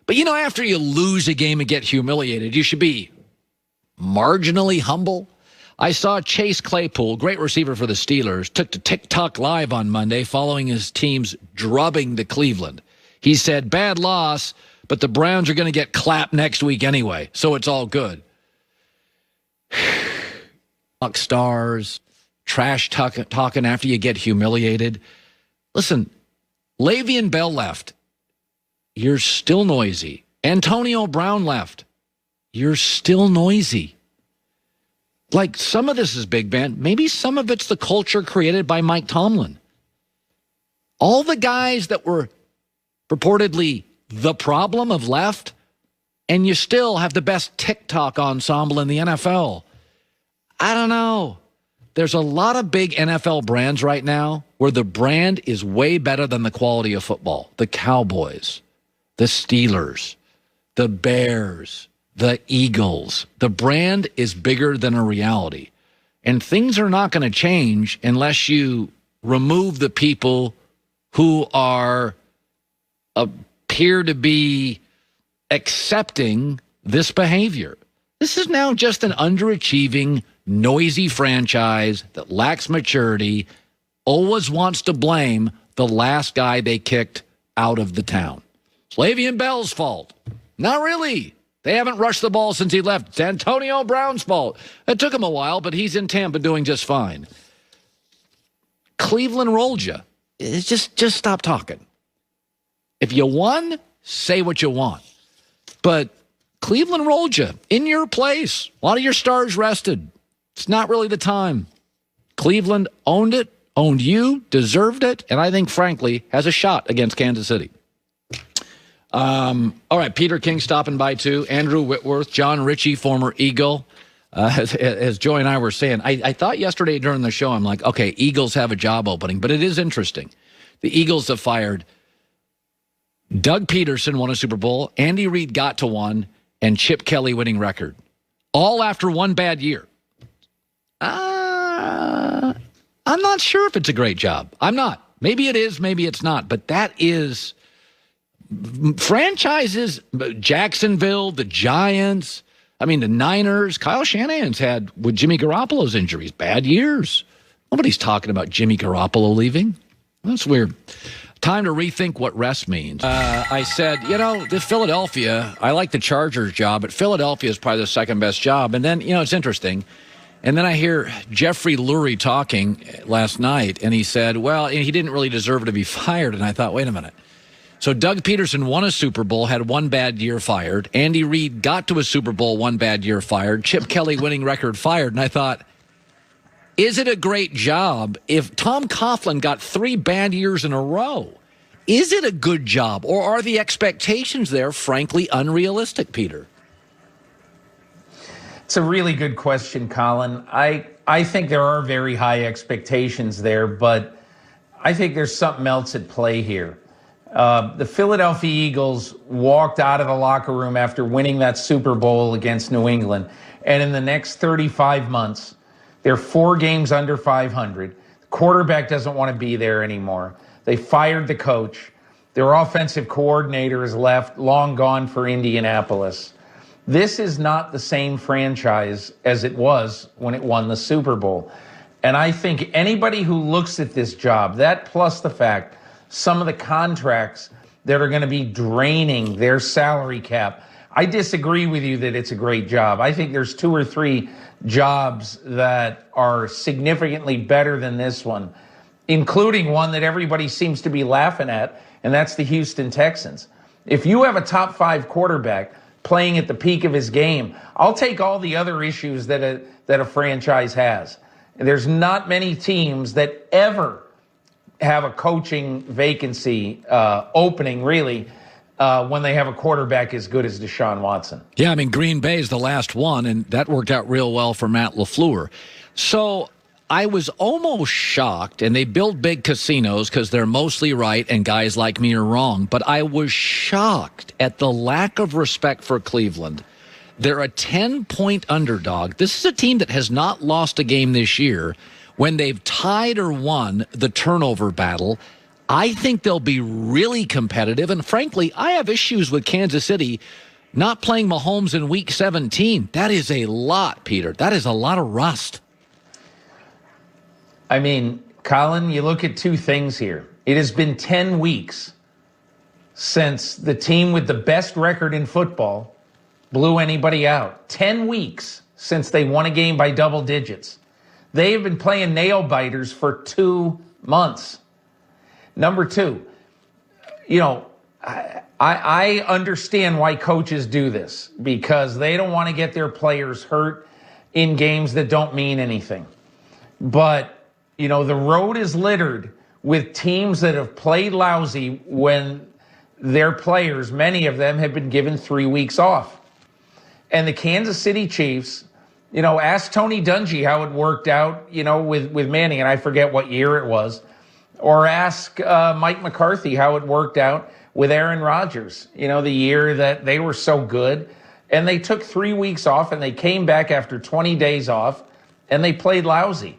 But, after you lose a game and get humiliated, you should be marginally humble. I saw Chase Claypool, great receiver for the Steelers, took to TikTok Live on Monday following his team's drubbing to Cleveland. He said, bad loss, but the Browns are going to get clapped next week anyway, so it's all good. Rock stars, trash talking after you get humiliated. Listen, Le'Veon Bell left. You're still noisy. Antonio Brown left. You're still noisy. Like, some of this is Big Ben. Maybe some of it's the culture created by Mike Tomlin. All the guys that were purportedly the problem have left, and you still have the best TikTok ensemble in the NFL. I don't know. There's a lot of big NFL brands right now where the brand is way better than the quality of football. The Cowboys, the Steelers, the Bears, the Eagles. The brand is bigger than a reality. And things are not going to change unless you remove the people who appear to be accepting this behavior. This is now just an underachieving, noisy franchise that lacks maturity, always wants to blame the last guy they kicked out of the town. It's Le'Veon Bell's fault. Not really. They haven't rushed the ball since he left. It's Antonio Brown's fault. It took him a while, but he's in Tampa doing just fine. Cleveland rolled you. Just stop talking. If you won, say what you want. But Cleveland rolled you in your place. A lot of your stars rested. It's not really the time. Cleveland owned it, owned you, deserved it, and I think, frankly, has a shot against Kansas City. All right, Peter King stopping by, too. Andrew Whitworth, John Ritchie, former Eagle. As Joy and I were saying, I thought yesterday during the show, I'm like, okay, Eagles have a job opening, but it is interesting. The Eagles have fired Doug Peterson, won a Super Bowl, Andy Reid got to one, and Chip Kelly winning record. All after one bad year. I'm not sure if it's a great job. I'm not. Maybe it is, maybe it's not. But that is franchises, Jacksonville, the Giants, the Niners. Kyle Shanahan's had, with Jimmy Garoppolo's injuries, bad years. Nobody's talking about Jimmy Garoppolo leaving. That's weird. Time to rethink what rest means. I said, the Philadelphia, I like the Chargers job, but Philadelphia is probably the second best job. And then, it's interesting. And then I hear Jeffrey Lurie talking last night, and he said, well, he didn't really deserve to be fired. And I thought, wait a minute. So Doug Peterson won a Super Bowl, had one bad year, fired. Andy Reid got to a Super Bowl, one bad year, fired. Chip Kelly winning record, fired. And I thought, is it a great job if Tom Coughlin got 3 bad years in a row? Is it a good job, or are the expectations there, frankly, unrealistic, Peter? It's a really good question, Colin. I think there are very high expectations there, but I think there's something else at play here. The Philadelphia Eagles walked out of the locker room after winning that Super Bowl against New England, and in the next 35 months, they're 4 games under 500. The quarterback doesn't want to be there anymore. They fired the coach. Their offensive coordinator is left, long gone for Indianapolis. This is not the same franchise as it was when it won the Super Bowl. And I think anybody who looks at this job, that plus the fact some of the contracts that are going to be draining their salary cap, I disagree with you that it's a great job. I think there's 2 or 3 jobs that are significantly better than this one, including one that everybody seems to be laughing at, and that's the Houston Texans. If you have a top 5 quarterback playing at the peak of his game, I'll take all the other issues that a franchise has. There's not many teams that ever have a coaching vacancy opening, really, when they have a quarterback as good as Deshaun Watson. Yeah, Green Bay is the last one, and that worked out real well for Matt LaFleur. So I was almost shocked, and they build big casinos because they're mostly right and guys like me are wrong, but I was shocked at the lack of respect for Cleveland. They're a 10-point underdog. This is a team that has not lost a game this year when they've tied or won the turnover battle. I think they'll be really competitive. And frankly, I have issues with Kansas City not playing Mahomes in Week 17. That is a lot, Peter. That is a lot of rust. I mean, Colin, you look at two things here. It has been 10 weeks since the team with the best record in football blew anybody out. 10 weeks since they won a game by double digits. They have been playing nail biters for 2 months. Number two, I understand why coaches do this because they don't want to get their players hurt in games that don't mean anything. But, the road is littered with teams that have played lousy when their players, many of them, have been given 3 weeks off. And the Kansas City Chiefs, ask Tony Dungy how it worked out, with Manning, and I forget what year it was, or ask Mike McCarthy how it worked out with Aaron Rodgers, the year that they were so good. And they took 3 weeks off, and they came back after 20 days off, and they played lousy.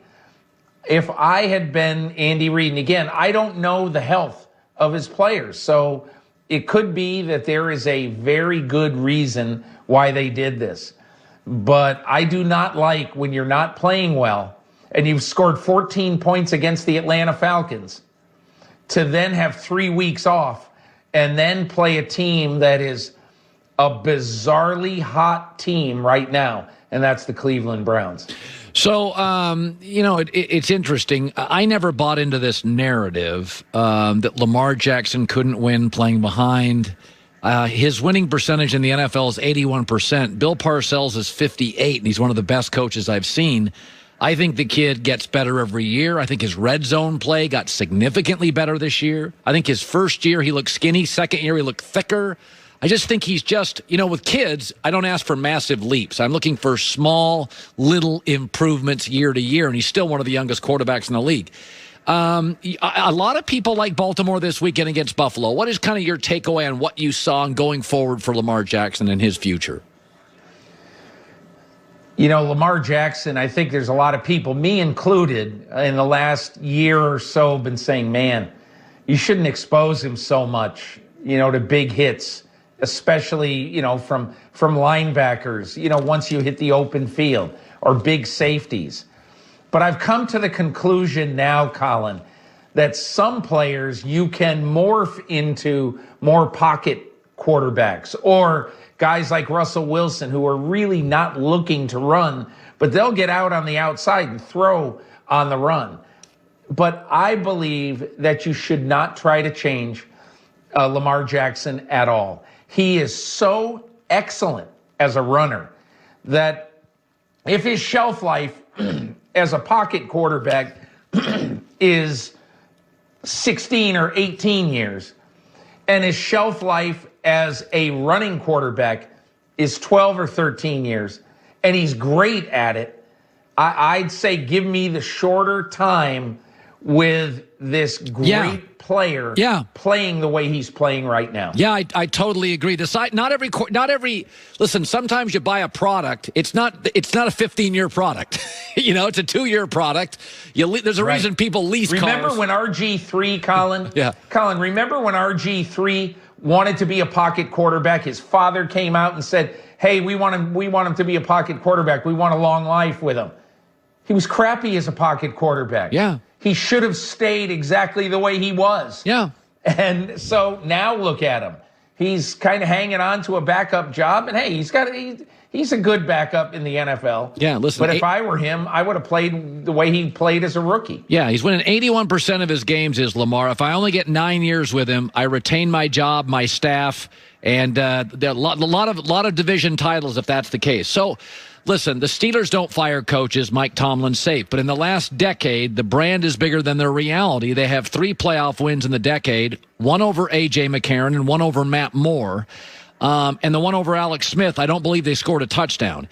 If I had been Andy Reid, and again, I don't know the health of his players, so it could be that there is a very good reason why they did this. But I do not like when you're not playing well and you've scored 14 points against the Atlanta Falcons to then have 3 weeks off and then play a team that is a bizarrely hot team right now, and that's the Cleveland Browns. So, it's interesting. I never bought into this narrative that Lamar Jackson couldn't win playing behind. His winning percentage in the NFL is 81%. Bill Parcells is 58, and he's one of the best coaches I've seen. I think the kid gets better every year. I think his red zone play got significantly better this year. I think his first year he looked skinny. Second year he looked thicker. I just think he's just, with kids, I don't ask for massive leaps. I'm looking for small, little improvements year to year, and he's still one of the youngest quarterbacks in the league. A lot of people like Baltimore this weekend against Buffalo. What is kind of your takeaway on what you saw and going forward for Lamar Jackson and his future? Lamar Jackson, I think there's a lot of people, me included, in the last year or so been saying, man, you shouldn't expose him so much, to big hits, especially, from linebackers, once you hit the open field, or big safeties. But I've come to the conclusion now, Colin, that some players you can morph into more pocket quarterbacks, or guys like Russell Wilson who are really not looking to run, but they'll get out on the outside and throw on the run. But I believe that you should not try to change Lamar Jackson at all. He is so excellent as a runner that if his shelf life as a pocket quarterback is 16 or 18 years, and his shelf life as a running quarterback is 12 or 13 years, and he's great at it, I'd say give me the shorter time with this great player playing the way he's playing right now. Yeah, I totally agree. Not every listen, sometimes you buy a product, it's not a 15-year product. It's a 2-year product. There's a reason people lease cars. Remember when RG3, Colin? Yeah. Colin, remember when RG3 wanted to be a pocket quarterback? His father came out and said, hey, we want him to be a pocket quarterback. We want a long life with him. He was crappy as a pocket quarterback. Yeah. He should have stayed exactly the way he was. Yeah. And so now look at him. He's kind of hanging on to a backup job. And, hey, he's a good backup in the NFL. Yeah, listen. But if I were him, I would have played the way he played as a rookie. Yeah, he's winning 81% of his games is Lamar. If I only get 9 years with him, I retain my job, my staff, and there are a lot of division titles if that's the case. So, listen, the Steelers don't fire coaches. Mike Tomlin's safe. But in the last decade, the brand is bigger than their reality. They have 3 playoff wins in the decade, 1 over A.J. McCarron and 1 over Matt Moore. And the one over Alex Smith, I don't believe they scored a touchdown.